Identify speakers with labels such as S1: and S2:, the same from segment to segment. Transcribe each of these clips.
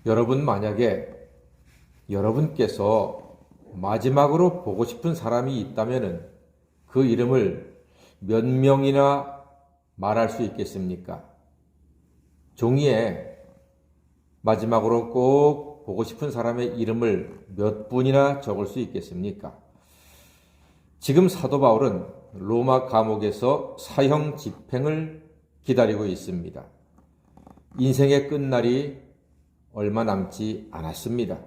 S1: 여러분, 만약에 여러분께서 마지막으로 보고 싶은 사람이 있다면 그 이름을 몇 명이나 말할 수 있겠습니까? 종이에 마지막으로 꼭 보고 싶은 사람의 이름을 몇 분이나 적을 수 있겠습니까? 지금 사도 바울은 로마 감옥에서 사형 집행을 기다리고 있습니다. 인생의 끝날이 얼마 남지 않았습니다.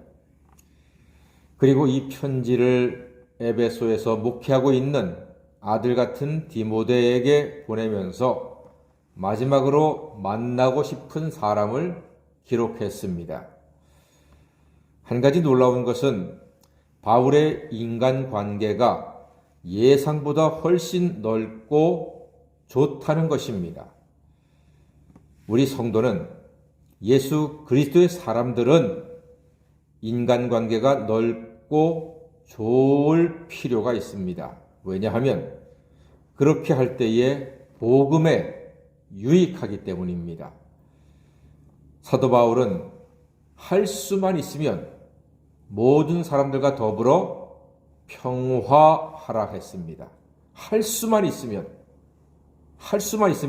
S1: 그리고 이 편지를 에베소에서 목회하고 있는 아들 같은 디모데에게 보내면서 마지막으로 만나고 싶은 사람을 기록했습니다. 한 가지 놀라운 것은 바울의 인간관계가 예상보다 훨씬 넓고 좋다는 것입니다. 우리 성도는 예수 그리스도의 사람들은 인간관계가 넓고 좋을 필요가 있습니다. 왜냐하면 그렇게 할 때에 복음에 유익하기 때문입니다. 사도 바울은 할 수만 있으면 모든 사람들과 더불어 평화하라 했습니다. 할 수만 있으면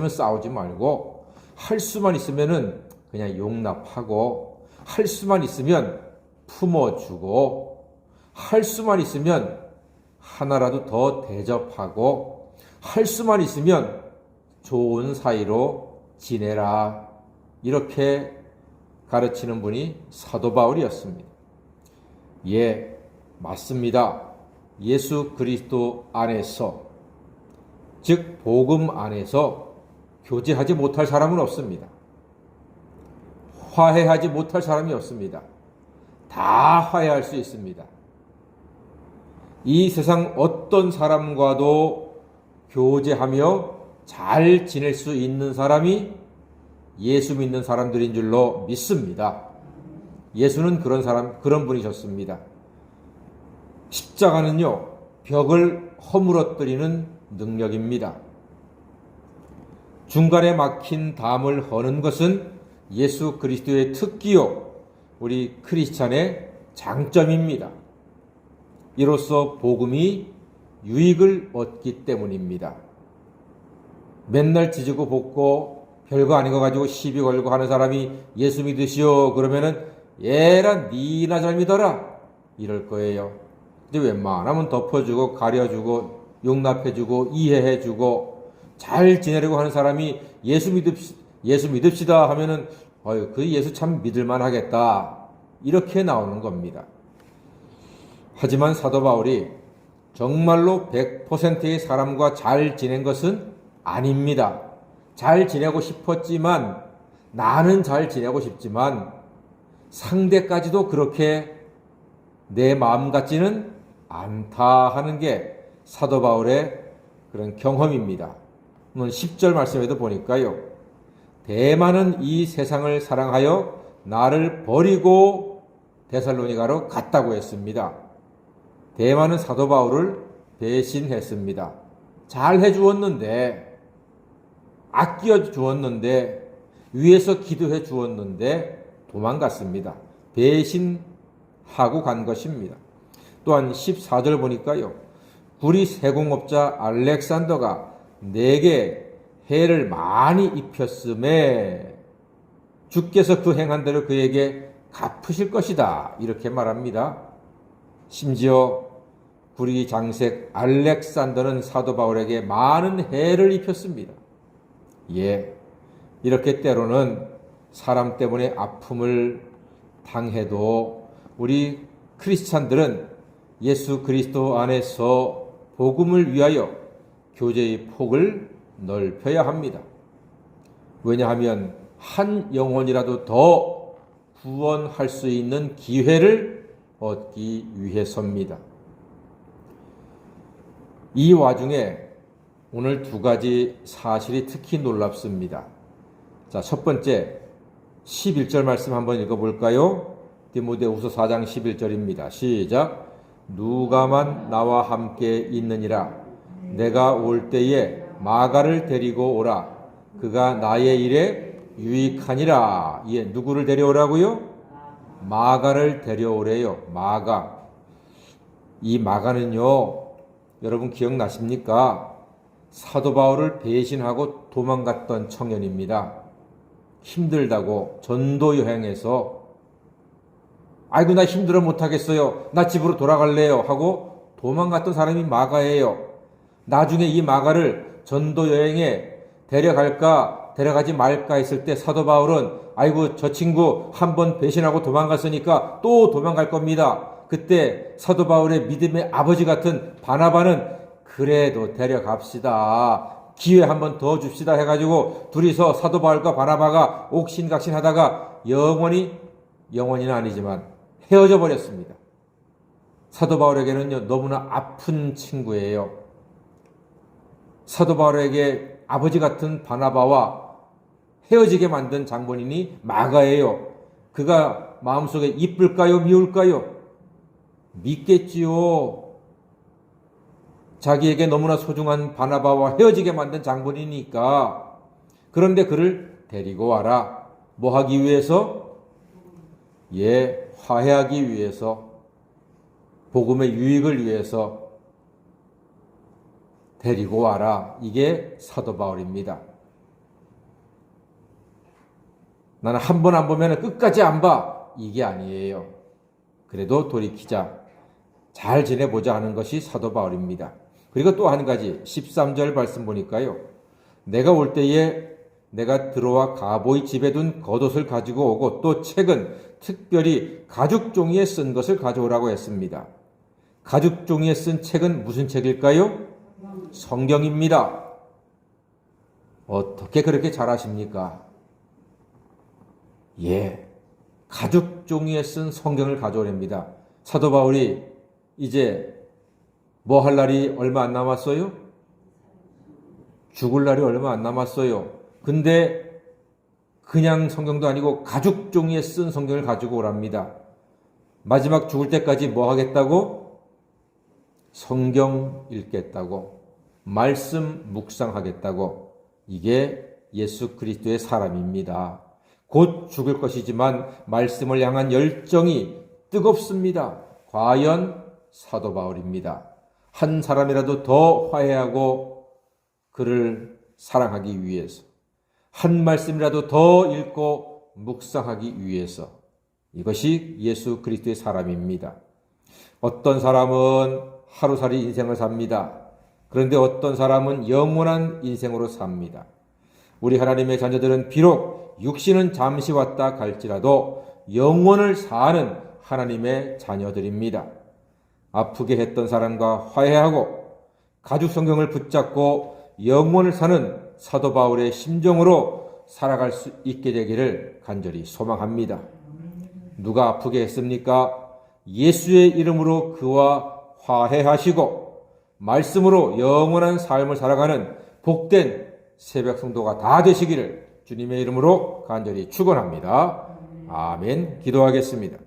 S1: 싸우지 말고, 할 수만 있으면은 그냥 용납하고, 할 수만 있으면 품어주고, 할 수만 있으면 하나라도 더 대접하고, 할 수만 있으면 좋은 사이로 지내라. 이렇게 가르치는 분이 사도 바울이었습니다. 예, 맞습니다. 예수 그리스도 안에서, 즉 복음 안에서 교제하지 못할 사람은 없습니다. 화해하지 못할 사람이 없습니다. 다 화해할 수 있습니다. 이 세상 어떤 사람과도 교제하며 잘 지낼 수 있는 사람이 예수 믿는 사람들인 줄로 믿습니다. 예수는 그런 분이셨습니다. 십자가는요, 벽을 허물어뜨리는 능력입니다. 중간에 막힌 담을 허는 것은 예수 그리스도의 특기요, 우리 크리스찬의 장점입니다. 이로써 복음이 유익을 얻기 때문입니다. 맨날 지지고 볶고 별거 아닌 거 가지고 시비 걸고 하는 사람이 예수 믿으시오 그러면은 얘라 니나 잘 믿어라 이럴 거예요. 근데 웬만하면 덮어주고 가려주고 용납해주고 이해해주고 잘 지내려고 하는 사람이 예수 믿읍시다 하면은 그 예수 참 믿을만 하겠다 이렇게 나오는 겁니다. 하지만 사도 바울이 정말로 100%의 사람과 잘 지낸 것은 아닙니다. 잘 지내고 싶었지만, 나는 잘 지내고 싶지만 상대까지도 그렇게 내 마음 같지는 않다 하는 게 사도 바울의 그런 경험입니다. 10절 말씀에도 보니까요, 대만은 이 세상을 사랑하여 나를 버리고 데살로니가로 갔다고 했습니다. 대만은 사도 바울을 배신했습니다. 잘 해주었는데, 아껴 주었는데, 위에서 기도해 주었는데 도망갔습니다. 배신하고 간 것입니다. 또한 14절 보니까요, 구리 세공업자 알렉산더가 내게 해를 많이 입혔음에 주께서 그 행한 대로 그에게 갚으실 것이다 이렇게 말합니다. 심지어 구리 장색 알렉산더는 사도 바울에게 많은 해를 입혔습니다. 예, 이렇게 때로는 사람 때문에 아픔을 당해도 우리 크리스찬들은 예수 그리스도 안에서 복음을 위하여 교제의 폭을 넓혀야 합니다. 왜냐하면 한 영혼이라도 더 구원할 수 있는 기회를 얻기 위해서입니다. 이 와중에 오늘 두 가지 사실이 특히 놀랍습니다. 자, 첫 번째 11절 말씀 한번 읽어볼까요? 디모데후서 4장 11절입니다. 시작. 누가만 나와 함께 있느니라. 내가 올 때에 마가를 데리고 오라. 그가 나의 일에 유익하니라. 예, 누구를 데려오라고요? 마가를 데려오래요. 마가. 이 마가는요, 여러분 기억나십니까? 사도 바울을 배신하고 도망갔던 청년입니다. 힘들다고 전도 여행에서 아이고 나 힘들어 못하겠어요. 나 집으로 돌아갈래요 하고 도망갔던 사람이 마가예요. 나중에 이 마가를 전도 여행에 데려갈까 데려가지 말까 했을 때 사도 바울은 아이고 저 친구 한번 배신하고 도망갔으니까 또 도망갈 겁니다. 그때 사도 바울의 믿음의 아버지 같은 바나바는 그래도 데려갑시다. 기회 한번 더 줍시다 해가지고 둘이서 사도 바울과 바나바가 옥신각신 하다가 영원히는 아니지만 헤어져 버렸습니다. 사도 바울에게는요, 너무나 아픈 친구예요. 사도 바울에게 아버지 같은 바나바와 헤어지게 만든 장본인이 마가예요. 그가 마음속에 이쁠까요? 미울까요? 믿겠지요. 자기에게 너무나 소중한 바나바와 헤어지게 만든 장본이니까. 그런데 그를 데리고 와라. 뭐 하기 위해서? 화해하기 위해서, 복음의 유익을 위해서 데리고 와라. 이게 사도 바울입니다. 나는 한 번 안 보면 끝까지 안 봐. 이게 아니에요. 그래도 돌이키자. 잘 지내보자 하는 것이 사도 바울입니다. 그리고 또 한 가지 13절 말씀 보니까요. 내가 올 때에 내가 들어와 가보이 집에 둔 겉옷을 가지고 오고 또 책은 특별히 가죽 종이에 쓴 것을 가져오라고 했습니다. 가죽 종이에 쓴 책은 무슨 책일까요? 성경입니다. 어떻게 그렇게 잘 아십니까? 가죽 종이에 쓴 성경을 가져오랍니다. 사도 바울이 이제 뭐 할 날이 얼마 안 남았어요? 죽을 날이 얼마 안 남았어요. 근데 그냥 성경도 아니고 가죽 종이에 쓴 성경을 가지고 오랍니다. 마지막 죽을 때까지 뭐 하겠다고? 성경 읽겠다고, 말씀 묵상하겠다고. 이게 예수 그리스도의 사람입니다. 곧 죽을 것이지만 말씀을 향한 열정이 뜨겁습니다. 과연 사도 바울입니다. 한 사람이라도 더 화해하고 그를 사랑하기 위해서, 한 말씀이라도 더 읽고 묵상하기 위해서. 이것이 예수 그리스도의 사람입니다. 어떤 사람은 하루살이 인생을 삽니다. 그런데 어떤 사람은 영원한 인생으로 삽니다. 우리 하나님의 자녀들은 비록 육신은 잠시 왔다 갈지라도 영원을 사는 하나님의 자녀들입니다. 아프게 했던 사람과 화해하고 가죽 성경을 붙잡고 영원을 사는 사도 바울의 심정으로 살아갈 수 있게 되기를 간절히 소망합니다. 누가 아프게 했습니까? 예수의 이름으로 그와 화해하시고 말씀으로 영원한 삶을 살아가는 복된 새벽 성도가 다 되시기를 주님의 이름으로 간절히 축원합니다. 아멘. 기도하겠습니다.